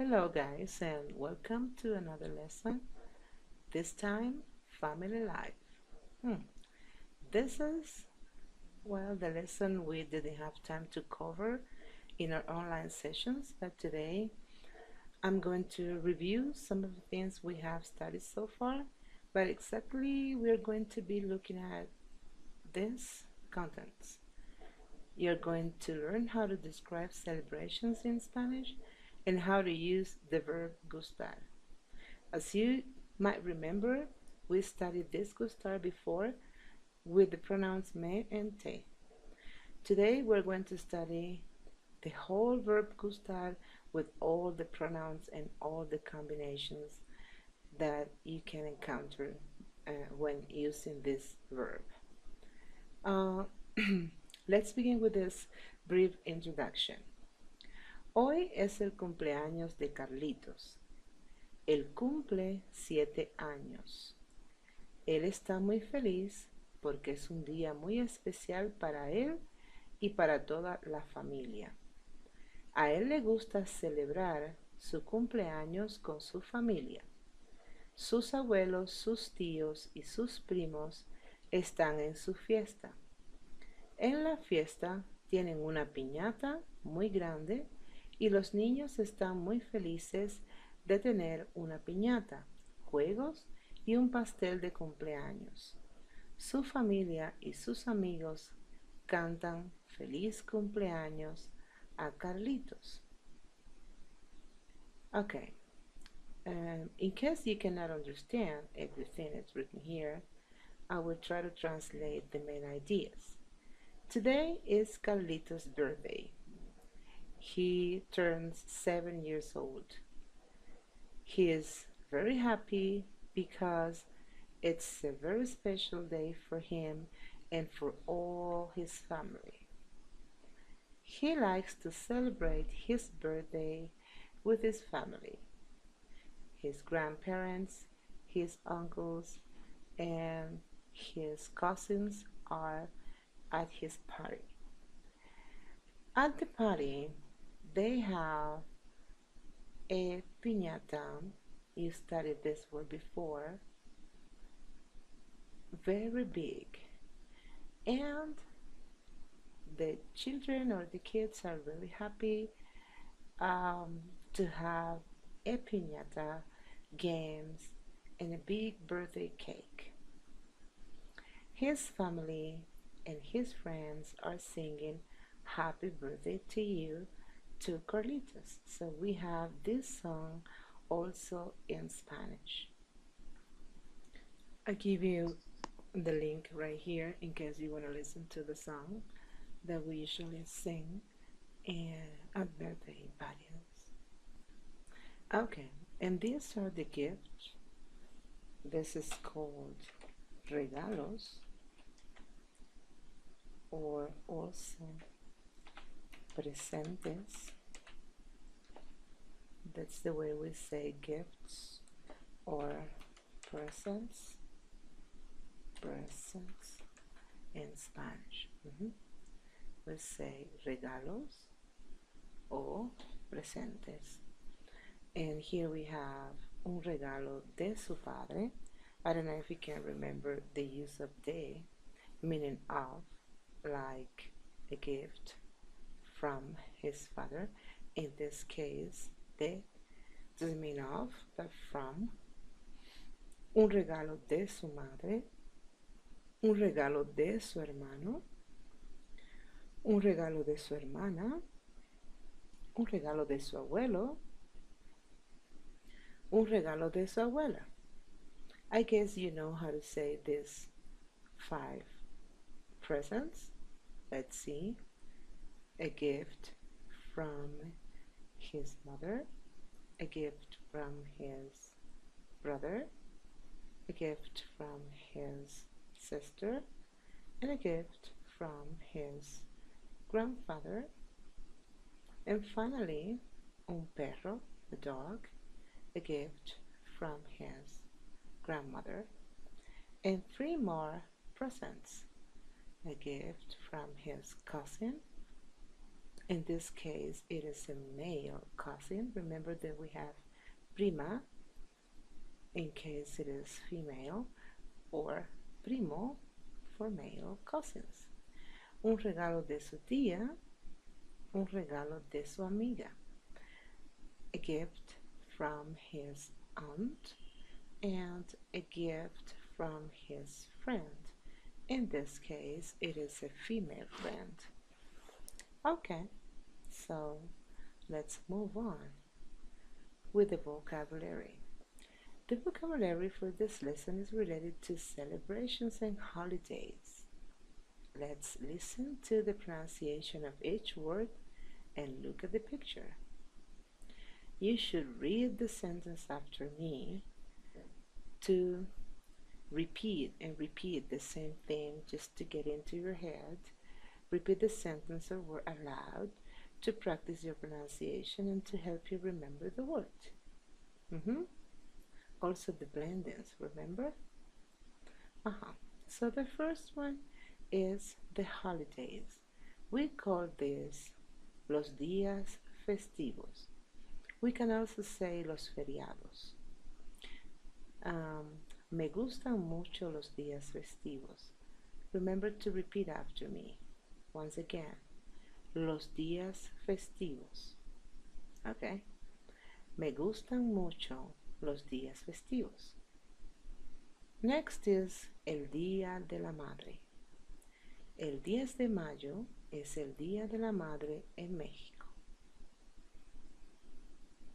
Hello guys and welcome to another lesson, this time family life. Hmm. This is, well, the lesson we didn't have time to cover in our online sessions, but today I'm going to review some of the things we have studied so far, but exactly we're going to be looking at this contents. You're going to learn how to describe celebrations in Spanish and how to use the verb gustar. As you might remember, we studied this gustar before with the pronouns me and te. Today we're going to study the whole verb gustar with all the pronouns and all the combinations that you can encounter when using this verb. Uh, let's begin with this brief introduction. Hoy es el cumpleaños de Carlitos. Él cumple 7 años. Él está muy feliz porque es un día muy especial para él y para toda la familia. A él le gusta celebrar su cumpleaños con su familia. Sus abuelos, sus tíos y sus primos están en su fiesta. En la fiesta tienen una piñata muy grande y los niños están muy felices de tener una piñata, juegos y un pastel de cumpleaños. Su familia y sus amigos cantan feliz cumpleaños a Carlitos. Okay, in case you cannot understand everything that's written here, I will try to translate the main ideas. Today is Carlitos' birthday. He turns 7 years old. He is very happy because it's a very special day for him and for all his family. He likes to celebrate his birthday with his family, his grandparents, his uncles, and his cousins are at his party. At the party, they have a piñata. You studied this word before. Very big. And the children or the kids are really happy to have a piñata, games, and a big birthday cake. His family and his friends are singing happy birthday to you to Carlitos. So we have this song also in Spanish. I give you the link right here in case you want to listen to the song that we usually sing at birthday parties. Okay, and these are the gifts. This is called regalos or also presentes. That's the way we say gifts or presents. Presents in Spanish. We say regalos o presentes. And here we have un regalo de su padre. I don't know if you can remember the use of de, meaning of, like a gift from his father. In this case, de doesn't mean of, but from. Un regalo de su madre. Un regalo de su hermano. Un regalo de su hermana. Un regalo de su abuelo. Un regalo de su abuela. I guess you know how to say these 5 presents. Let's see. A gift from his mother, a gift from his brother, a gift from his sister, and a gift from his grandfather, and finally, un perro, a dog, a gift from his grandmother, and 3 more presents, a gift from his cousin, In this case, it is a male cousin. Remember that we have prima in case it is female, or primo for male cousins. Un regalo de su tía, un regalo de su amiga. A gift from his aunt and a gift from his friend. In this case, it is a female friend. Okay, so let's move on with the vocabulary. The vocabulary for this lesson is related to celebrations and holidays. Let's listen to the pronunciation of each word and look at the picture. You should read the sentence after me to repeat and repeat the same thing just to get into your head. Repeat the sentence or word aloud to practice your pronunciation and to help you remember the word. Also the blendings, remember? So the first one is the holidays. We call this los días festivos. We can also say los feriados. Me gustan mucho los días festivos. Remember to repeat after me. Once again, los días festivos. Okay. Me gustan mucho los días festivos. Next is el Día de la Madre. El 10 de mayo es el Día de la Madre en México.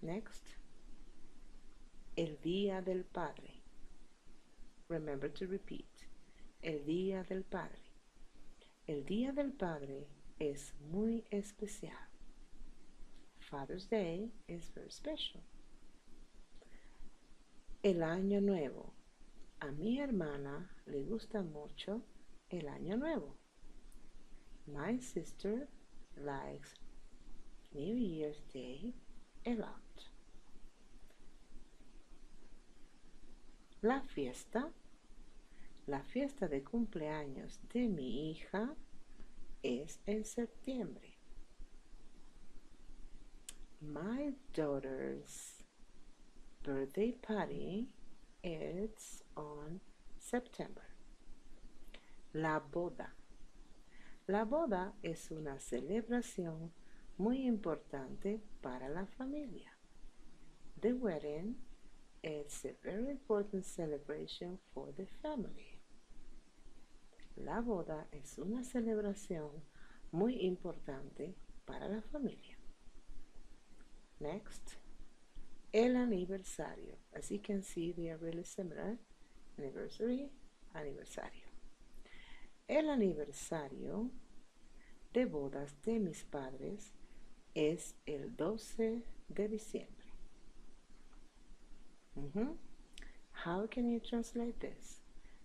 Next, el Día del Padre. Remember to repeat. El Día del Padre. El Día del Padre es muy especial. Father's Day is very special. El Año Nuevo. A mi hermana le gusta mucho el Año Nuevo. My sister likes New Year's Day a lot. La fiesta. La fiesta de cumpleaños de mi hija es en septiembre. My daughter's birthday party is on September. La boda. La boda es una celebración muy importante para la familia. The wedding is a very important celebration for the family. La boda es una celebración muy importante para la familia. Next, el aniversario. As you can see, they are really similar. Anniversary, aniversario. El aniversario de bodas de mis padres es el 12 de diciembre. How can you translate this?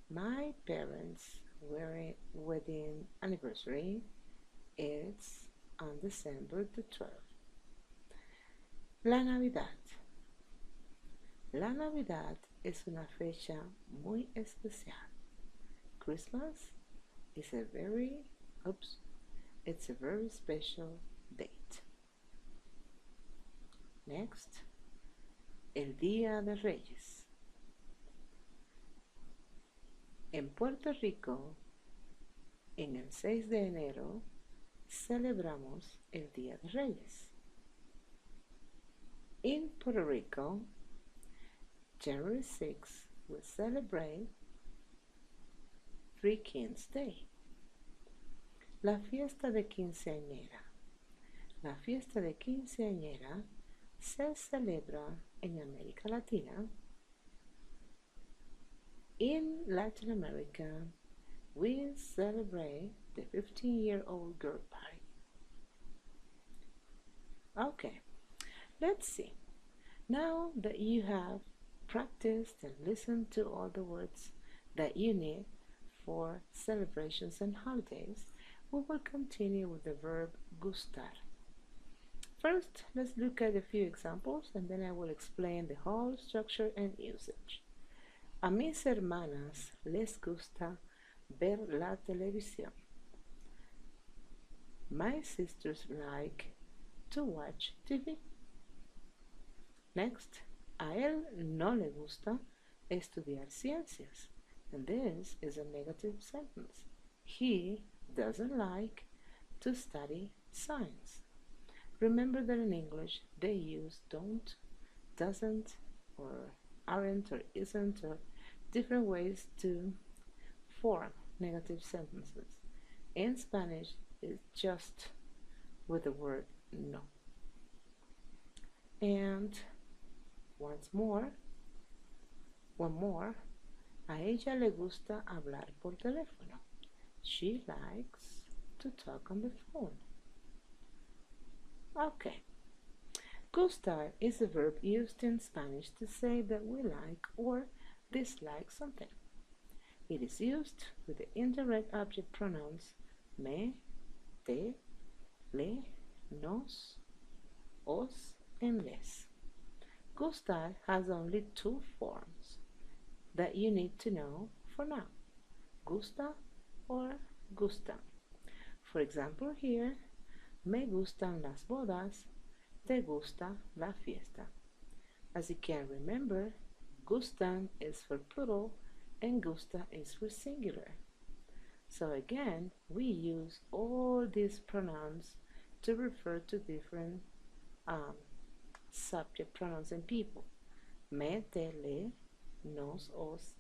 My parents' wedding anniversary is on December the 12th. La Navidad. La Navidad es una fecha muy especial. Christmas is a very special date. Next, el Día de Reyes. En Puerto Rico, en el 6 de enero, celebramos el Día de Reyes. In Puerto Rico, January 6th, we celebrate Three Kings Day. La fiesta de quinceañera. La fiesta de quinceañera se celebra en América Latina. In Latin America, we celebrate the 15-year-old girl party. Okay, let's see. Now that you have practiced and listened to all the words that you need for celebrations and holidays, we will continue with the verb gustar. First, let's look at a few examples and then I will explain the whole structure and usage. A mis hermanas les gusta ver la televisión. My sisters like to watch TV. Next, a él no le gusta estudiar ciencias. And this is a negative sentence. He doesn't like to study science. Remember that in English they use don't, doesn't, or aren't, or isn't, or different ways to form negative sentences. In Spanish, it's just with the word no. And one more. A ella le gusta hablar por teléfono. She likes to talk on the phone. Okay. Gustar is a verb used in Spanish to say that we like or dislike something. It is used with the indirect object pronouns me, te, le, nos, os, and les. Gustar has only two forms that you need to know for now. Gusta or gustan. For example here, me gustan las bodas, te gusta la fiesta. As you can remember, gustan is for plural and gusta is for singular. So again, we use all these pronouns to refer to different subject pronouns and people. Me, te, le, nos, os,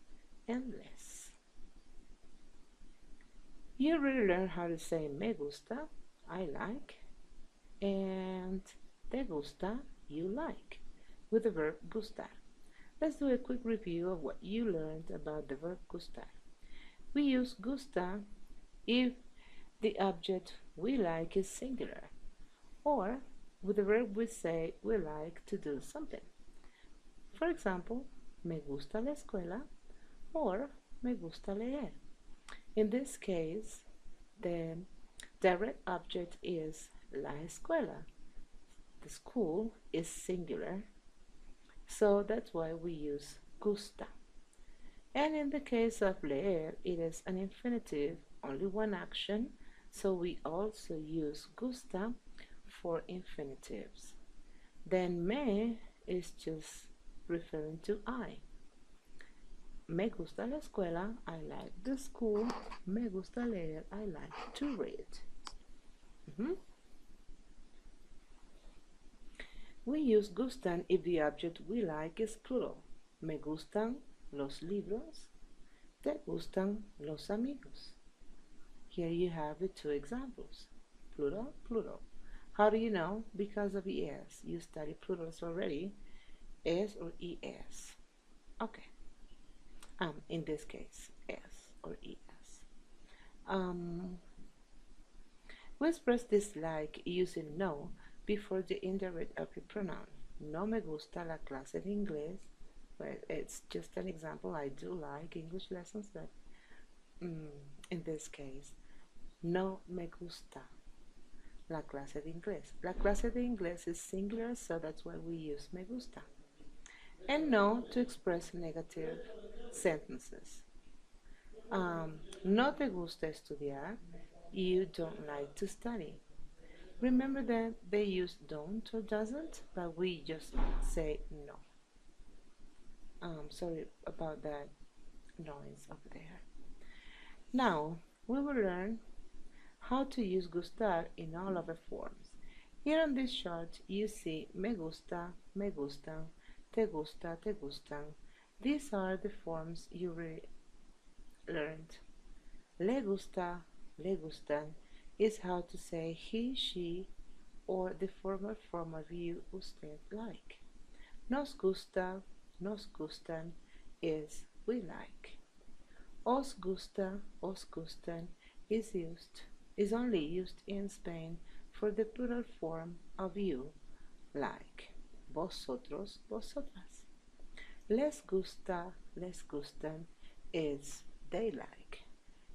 and les. You already learned how to say me gusta, I like, and te gusta, you like, with the verb gustar. Let's do a quick review of what you learned about the verb gustar. We use gusta if the object we like is singular, or with the verb we say we like to do something. For example, me gusta la escuela or me gusta leer. In this case, the direct object is la escuela. The school is singular, so that's why we use gusta. And in the case of leer, it is an infinitive, only one action, so we also use gusta for infinitives. Then me is just referring to I. Me gusta la escuela, I like the school. Me gusta leer, I like to read. We use gustan if the object we like is plural. Me gustan los libros. Te gustan los amigos. Here you have the two examples. Plural, plural. How do you know? Because of es. You studied plurals already. Es or es. Okay. In this case, es or es. We express dislike using no before the indirect object pronoun. No me gusta la clase de inglés. Well, it's just an example. I do like English lessons, but in this case, no me gusta la clase de inglés. La clase de inglés is singular, so that's why we use me gusta. And no to express negative sentences. No te gusta estudiar. You don't like to study. Remember that they use don't or doesn't, but we just say no. Sorry about that noise over there. Now, we will learn how to use gustar in all of the forms. Here on this chart, you see me gusta, me gustan, te gusta, te gustan. These are the forms you learned. Le gusta, le gustan is how to say he, she, or the formal form of you, usted, like. Nos gusta, nos gustan is we like. Os gusta, os gustan is only used in Spain for the plural form of you, like. Vosotros, vosotras. Les gusta, les gustan is they like.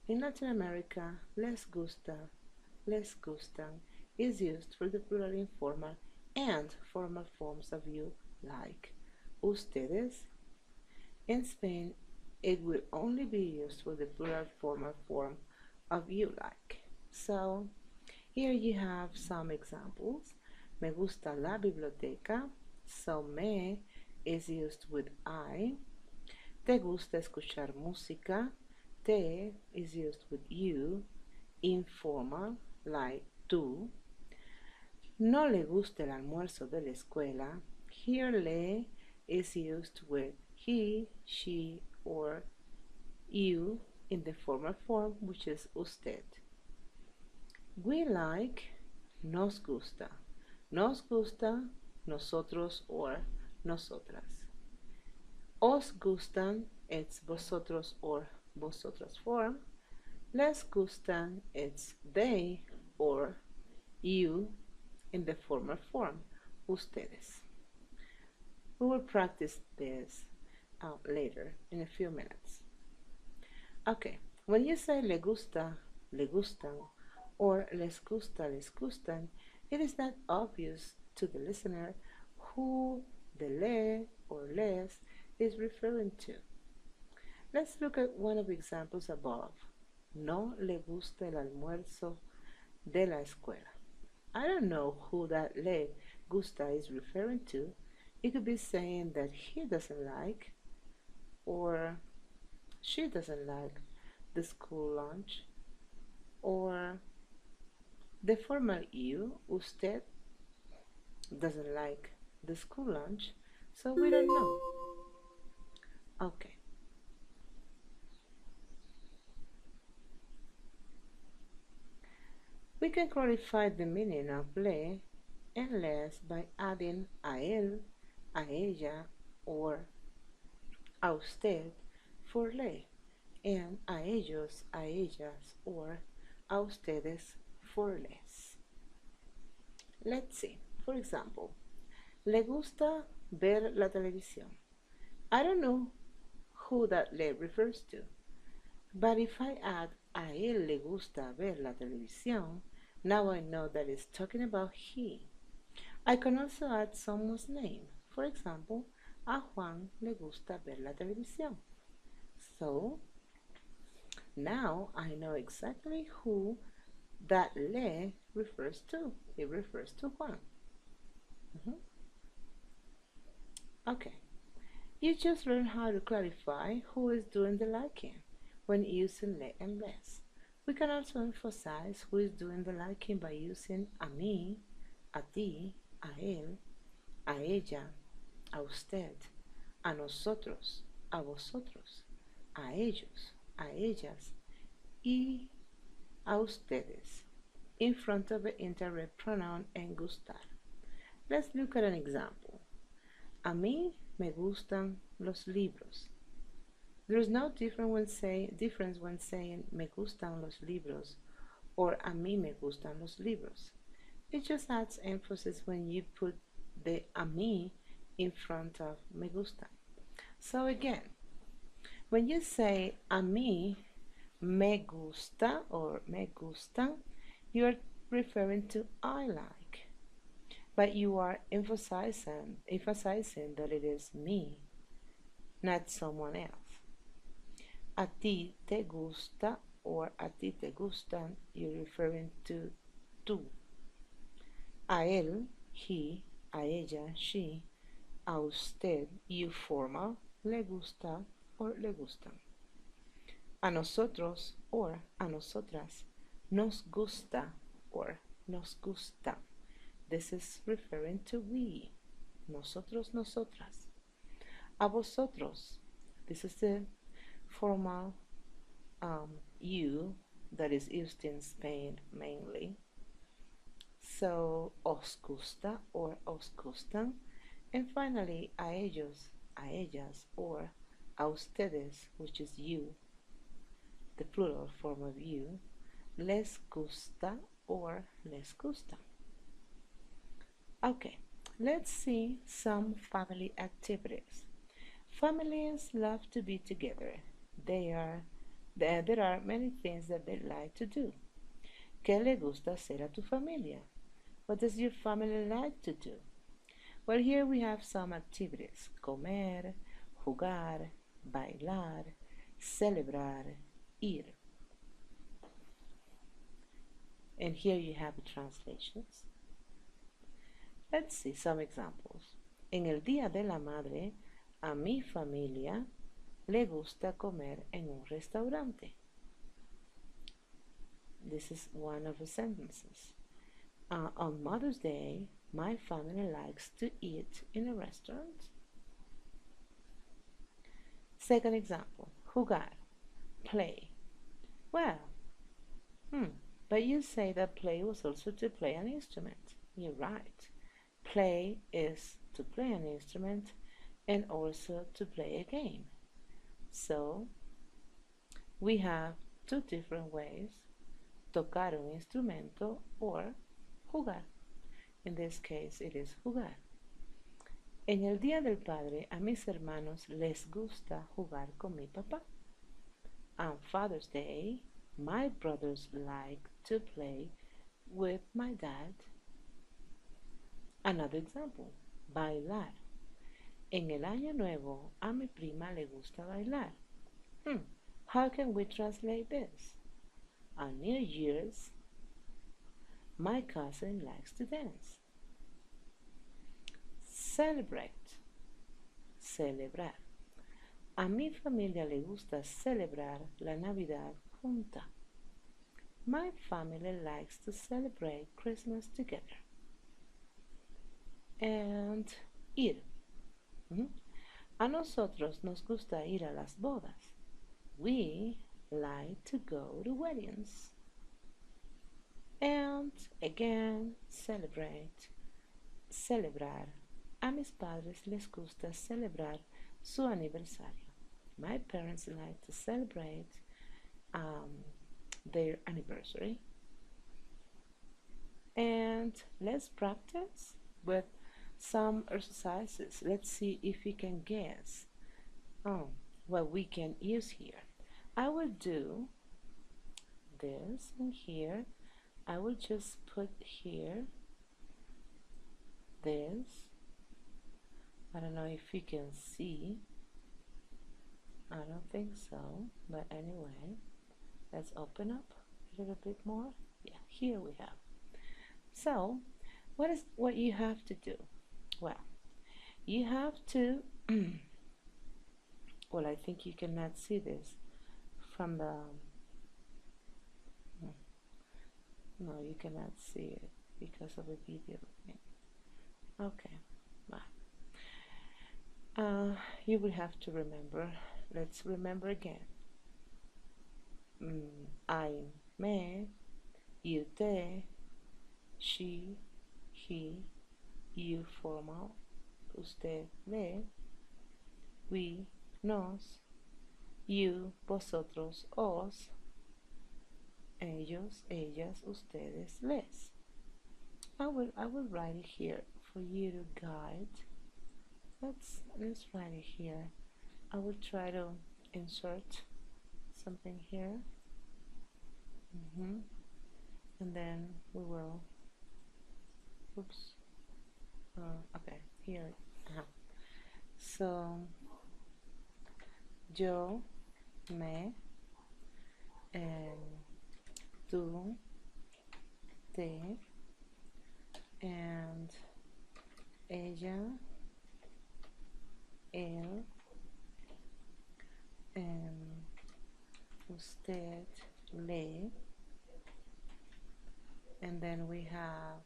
In Latin America, les gusta, les gustan is used for the plural informal and formal forms of you, like. Ustedes. In Spain, it will only be used for the plural formal form of you, like. So, Here you have some examples. Me gusta la biblioteca. So me is used with I. Te gusta escuchar música. Te is used with you. Informal, like tú. No le gusta el almuerzo de la escuela. Here le is used with he, she, or you in the formal form, which is usted. We like, nos gusta. Nos gusta, nosotros or nosotras. Os gustan, it's vosotros or vosotras form. Les gustan, it's they or you in the formal form, ustedes. We will practice this later in a few minutes. Okay, when you say le gusta, le gustan, or les gusta, les gustan, it is not obvious to the listener who the le or les is referring to. Let's look at one of the examples above. No le gusta el almuerzo de la escuela. I don't know who that le gusta is referring to. It could be saying that he doesn't like or she doesn't like the school lunch, or the formal you, usted, doesn't like the school lunch, so we don't know. Okay. We can clarify the meaning of le and les by adding a él, a ella, or a usted for le, and a ellos, a ellas, or a ustedes for les. Let's see. For example, le gusta ver la televisión. I don't know who that le refers to, but if I add a él le gusta ver la televisión, now I know that it's talking about he. I can also add someone's name. For example, a Juan le gusta ver la televisión. So, now I know exactly who that le refers to. It refers to Juan. Okay. You just learned how to clarify who is doing the liking when using le and les. We can also emphasize who is doing the liking by using a mí, a ti, a él, a ella, a usted, a nosotros, a vosotros, a ellos, a ellas, y a ustedes in front of the indirect pronoun en gustar. Let's look at an example. A mí me gustan los libros. There is no difference when saying me gustan los libros or a mí me gustan los libros. It just adds emphasis when you put the a mí in front of me gustan. So again, when you say a mí me gusta or me gustan, you are referring to I like, but you are emphasizing that it is me, not someone else. A ti te gusta or a ti te gustan, you're referring to tú. A él, he, a ella, she, a usted, you formal, le gusta or le gustan. A nosotros or a nosotras, nos gusta or nos gusta. This is referring to we, nosotros, nosotras. A vosotros, this is the formal you that is used in Spain mainly. So, os gusta or os gustan. And finally, a ellos, a ellas, or a ustedes, which is you, the plural form of you, les gusta or les gustan. Okay, let's see some family activities. Families love to be together. There are many things that they like to do. ¿Qué le gusta hacer a tu familia? What does your family like to do? Well, here we have some activities. Comer, jugar, bailar, celebrar, ir. And here you have the translations. Let's see some examples. En el Día de la Madre, a mi familia le gusta comer en un restaurante. This is one of the sentences. On Mother's Day, my family likes to eat in a restaurant. Second example, jugar, play. Well, but you say that play was also to play an instrument. You're right. Play is to play an instrument and also to play a game. So, we have two different ways, tocar un instrumento or jugar. In this case, it is jugar. En el Día del Padre, a mis hermanos les gusta jugar con mi papá. On Father's Day, my brothers like to play with my dad. Another example, bailar. En el Año Nuevo, a mi prima le gusta bailar. How can we translate this? On New Year's, my cousin likes to dance. Celebrate, celebrar. A mi familia le gusta celebrar la Navidad junta. My family likes to celebrate Christmas together. And ir. A nosotros nos gusta ir a las bodas. We like to go to weddings. And again, celebrate, celebrar. A mis padres les gusta celebrar su aniversario. My parents like to celebrate their anniversary. And let's practice with some exercises. Let's see if you can guess what we can use here. I will do this and here. I will just put here this. I don't know if you can see. I don't think so, but anyway, let's open up a little bit more. Yeah, here we have. So, what you have to do? Well, you have to well, I think you cannot see this from the no, you cannot see it because of the video thing. Okay, bye. You will have to remember. Let's remember again. I, me, you, te, she, he, you, formal, usted, le, we, nos, you, vosotros, os, ellos, ellas, ustedes, les. I will write it here for you to guide. Let's write it here. I will try to insert something here. And then we will, oops, okay, here. So, yo, me, tú, te, and ella, él, usted, le, and then we have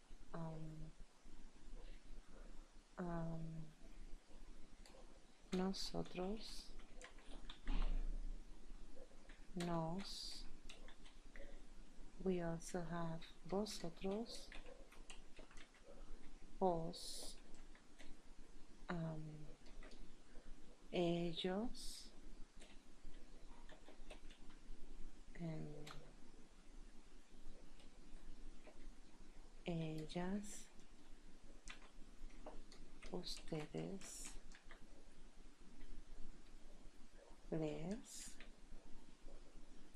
nosotros, nos. We also have vosotros, os, ellos, and ellas, ustedes, les.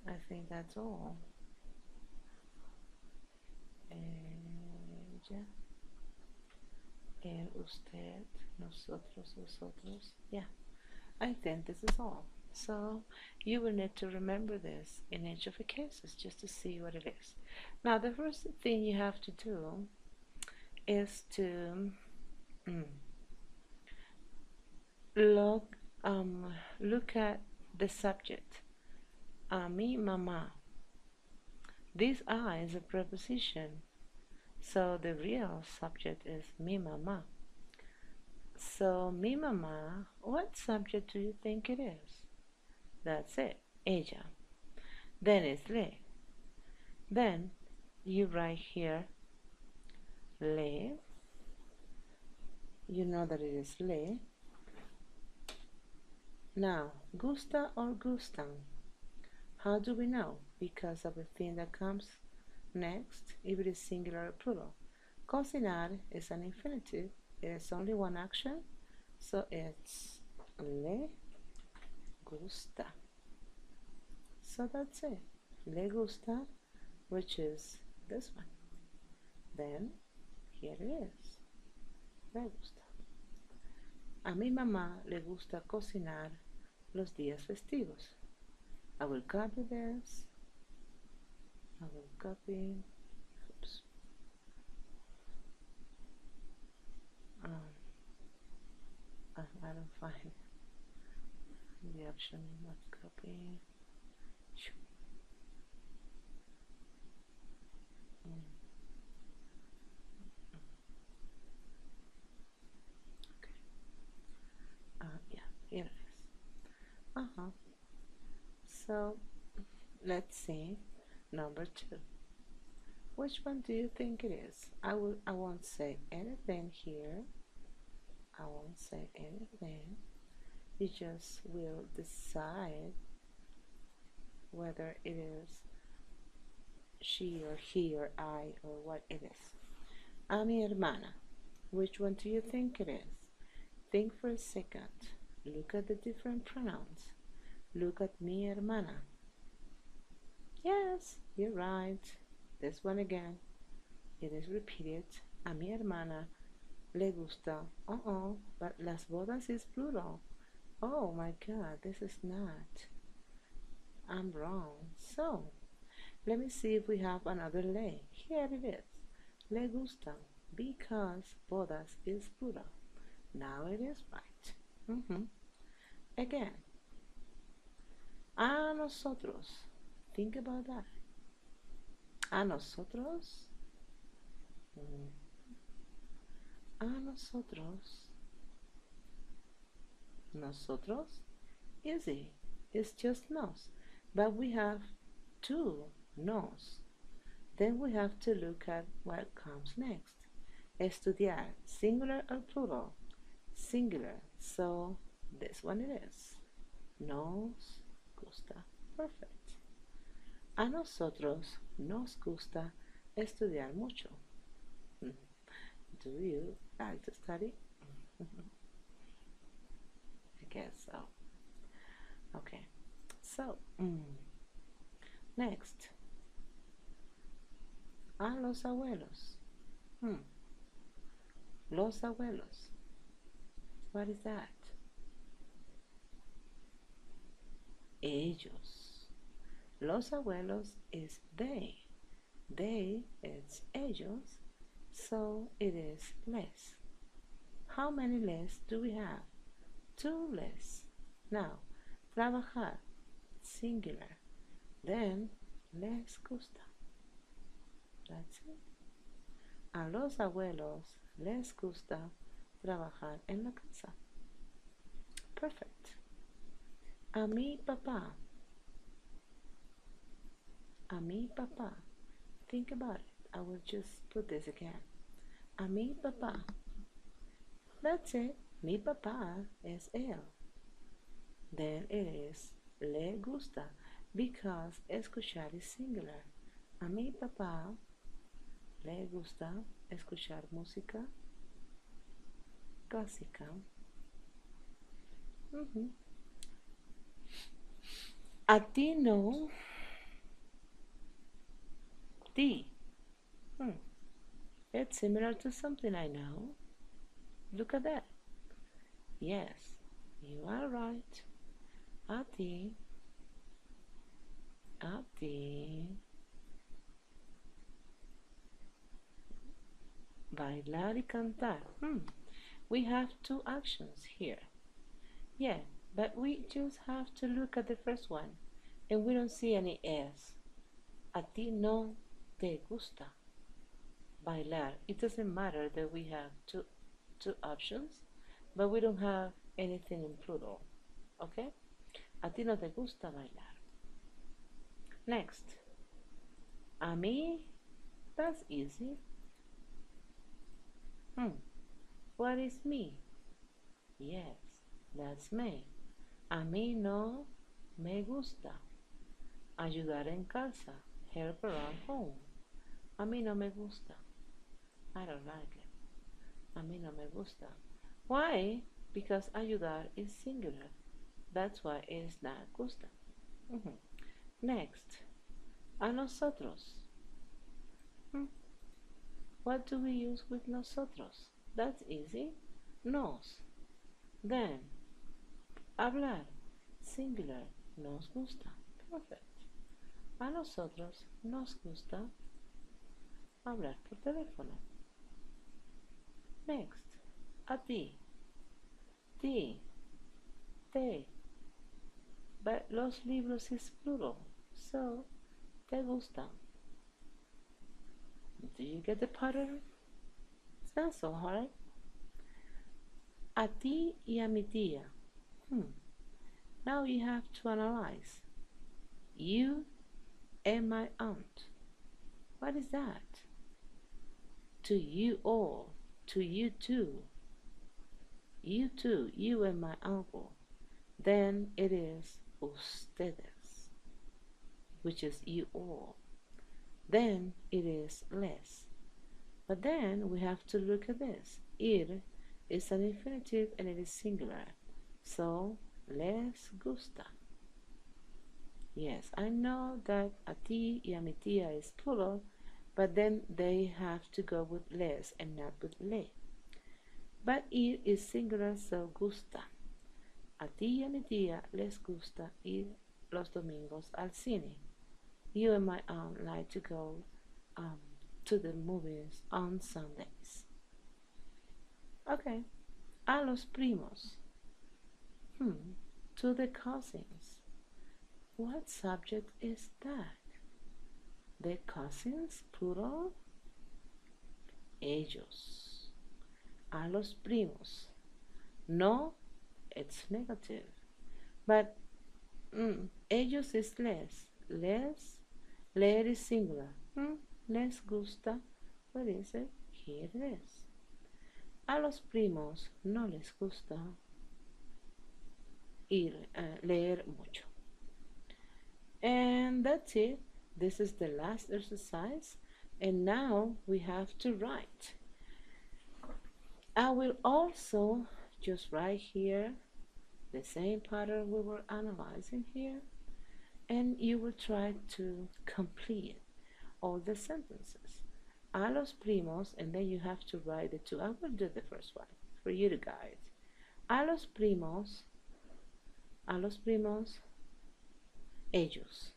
I think that's all. Ella, él, usted, nosotros, vosotros. Yeah, I think this is all. So you will need to remember this in each of the cases just to see what it is. Now, the first thing you have to do is to mm, look look at the subject. Mi mamá. This I is a preposition, so the real subject is mi mamá. So mi mamá, what subject do you think it is? That's it, ella. Then it's le. Then you write here le. You know that it is le. Now, gusta or gustan? How do we know? Because of the thing that comes next, if it is singular or plural. Cocinar is an infinitive. It is only one action, so it's le gusta. So that's it. Le gusta, which is this one. Then, here it is. Le gusta. A mi mamá le gusta cocinar los días festivos. I will copy this. I will copy. Oops. I don't find the option of copy. Okay. Yeah, here it is. So let's see number 2. Which one do you think it is? I won't say anything here. I won't say anything. You just will decide whether it is she or he or I or what it is. A mi hermana. Which one do you think it is? Think for a second. Look at the different pronouns. Look at mi hermana. Yes, you're right. This one again. It is repeated. A mi hermana le gusta. But las bodas is plural. Oh my God, this is not. I'm wrong. So, let me see if we have another le. Here it is. Le gusta. Because bodas is plural. Now it is right. Again. A nosotros. Think about that. A nosotros. A nosotros. Nosotros. Easy. It's just nos. But we have 2 nos. Then we have to look at what comes next. Estudiar. Singular or plural? Singular. So this one it is. Nos gusta. Perfect. A nosotros nos gusta estudiar mucho. Do you like to study? I guess so. Okay. So, next. A los abuelos. Los abuelos. What is that? Ellos. Los abuelos is they. They is ellos, so it is les. How many les do we have? 2 les. Now, trabajar, singular. Then, les gusta. That's it. A los abuelos les gusta trabajar en la casa. Perfect. A mi papá. A mi papá. Think about it. I will just put this again. A mi papá. That's it. Mi papá es él. Then it is le gusta because escuchar is singular. A mi papá le gusta escuchar música clásica. A ti no. Ti. It's similar to something I know. Look at that. Yes, you are right. A ti, a ti. Bailar y cantar. We have two actions here. Yeah, but we just have to look at the first one and we don't see any S. A ti no te gusta bailar. It doesn't matter that we have two options, but we don't have anything in plural. Okay? A ti no te gusta bailar. Next. A mí, that's easy. What is me? Yes, that's me. A mí no me gusta ayudar en casa, help around home. A mí no me gusta. I don't like it. A mí no me gusta. Why? Because ayudar is singular. That's why it's not gusta. Next, a nosotros. What do we use with nosotros? That's easy. Nos. Then, hablar. Singular. Nos gusta. Perfect. A nosotros nos gusta hablar por teléfono. Next. A ti. Ti. Te. But los libros is plural. So, te gustan. Do you get the pattern? It's not so hard. A ti y a mi tía. Now you have to analyze. You and my aunt. What is that? To you all. To you too. You too. You and my uncle. Then it is ustedes, which is you all. Then it is les. But then we have to look at this. Ir is an infinitive and it is singular. So, les gusta. Yes, I know that a ti y a mi tía is plural, but then they have to go with les and not with le. But ir is singular, so gusta. A ti y a mi tía les gusta ir los domingos al cine. You and my aunt like to go to the movies on Sundays. Okay. A los primos. To the cousins. What subject is that? The cousins, plural. Ellos. A los primos. No, it's negative. But ellos is les. Les. Leer is singular. Les gusta. What is it? Here it is. A los primos no les gusta leer mucho. And that's it. This is the last exercise. And now we have to write. I will also just write here the same pattern we were analyzing here. And you will try to complete all the sentences. A los primos, and then you have to write the two. I will do the first one for you to guide. A los primos, ellos.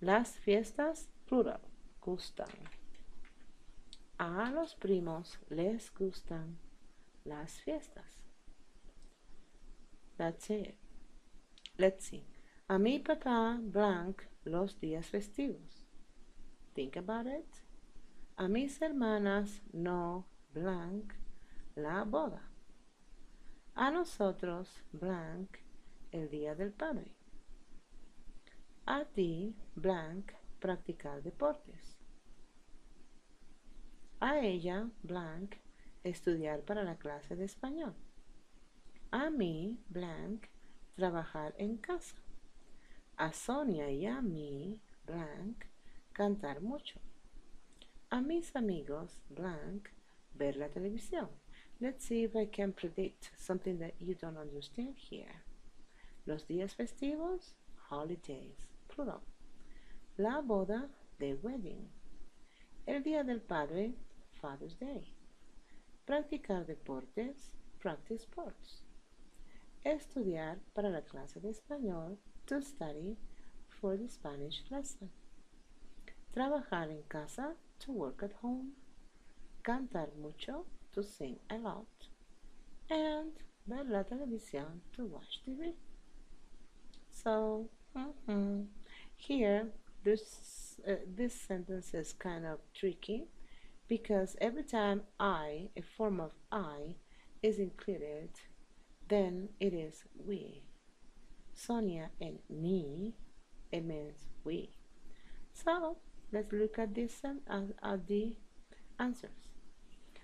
Las fiestas, plural, gustan. A los primos les gustan las fiestas. That's it. Let's see. A mi papá blanc los días festivos. Think about it. A mis hermanas no blanc la boda. A nosotros blanc el día del padre. A ti blanc practicar deportes. A ella blanc estudiar para la clase de español. A mí blanc trabajar en casa. A Sonia y a mí, blanc, cantar mucho. A mis amigos, blanc, ver la televisión. Let's see if I can predict something that you don't understand here. Los días festivos, holidays, plural. La boda, the wedding. El día del padre, Father's Day. Practicar deportes, practice sports. Estudiar para la clase de español, to study for the Spanish lesson. Trabajar en casa, to work at home. Cantar mucho, to sing a lot. And ver la televisión, to watch TV. So, here, this sentence is kind of tricky because every time I, a form of I, is included, then it is we. Sonia and me, it means we. So, let's look at this at the answers.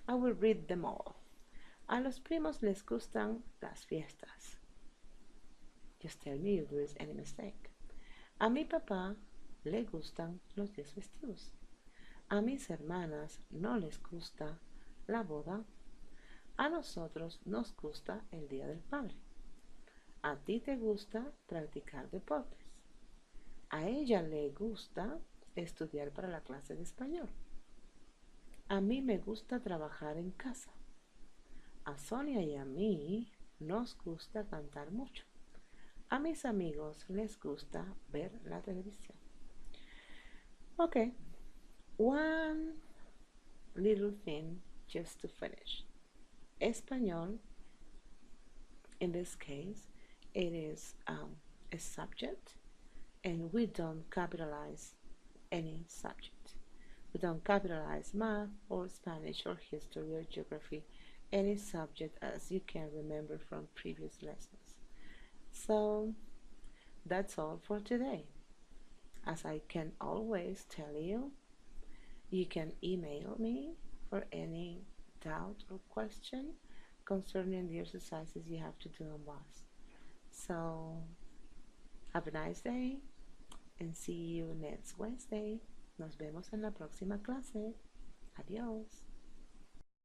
I will read them all. A los primos les gustan las fiestas. Just tell me if there is any mistake. A mi papá le gustan los días festivos. A mis hermanas no les gusta la boda. A nosotros nos gusta el Día del Padre. A ti te gusta practicar deportes. A ella le gusta estudiar para la clase de español. A mí me gusta trabajar en casa. A Sonia y a mí nos gusta cantar mucho. A mis amigos les gusta ver la televisión. Okay, one little thing just to finish. Español, in this case, it is a subject, and we don't capitalize any subject. We don't capitalize math or Spanish or history or geography, any subject, as you can remember from previous lessons. So that's all for today. As I can always tell you, you can email me for any doubt or question concerning the exercises you have to do on bus. So have a nice day and see you next Wednesday. Nos vemos en la próxima clase. Adiós.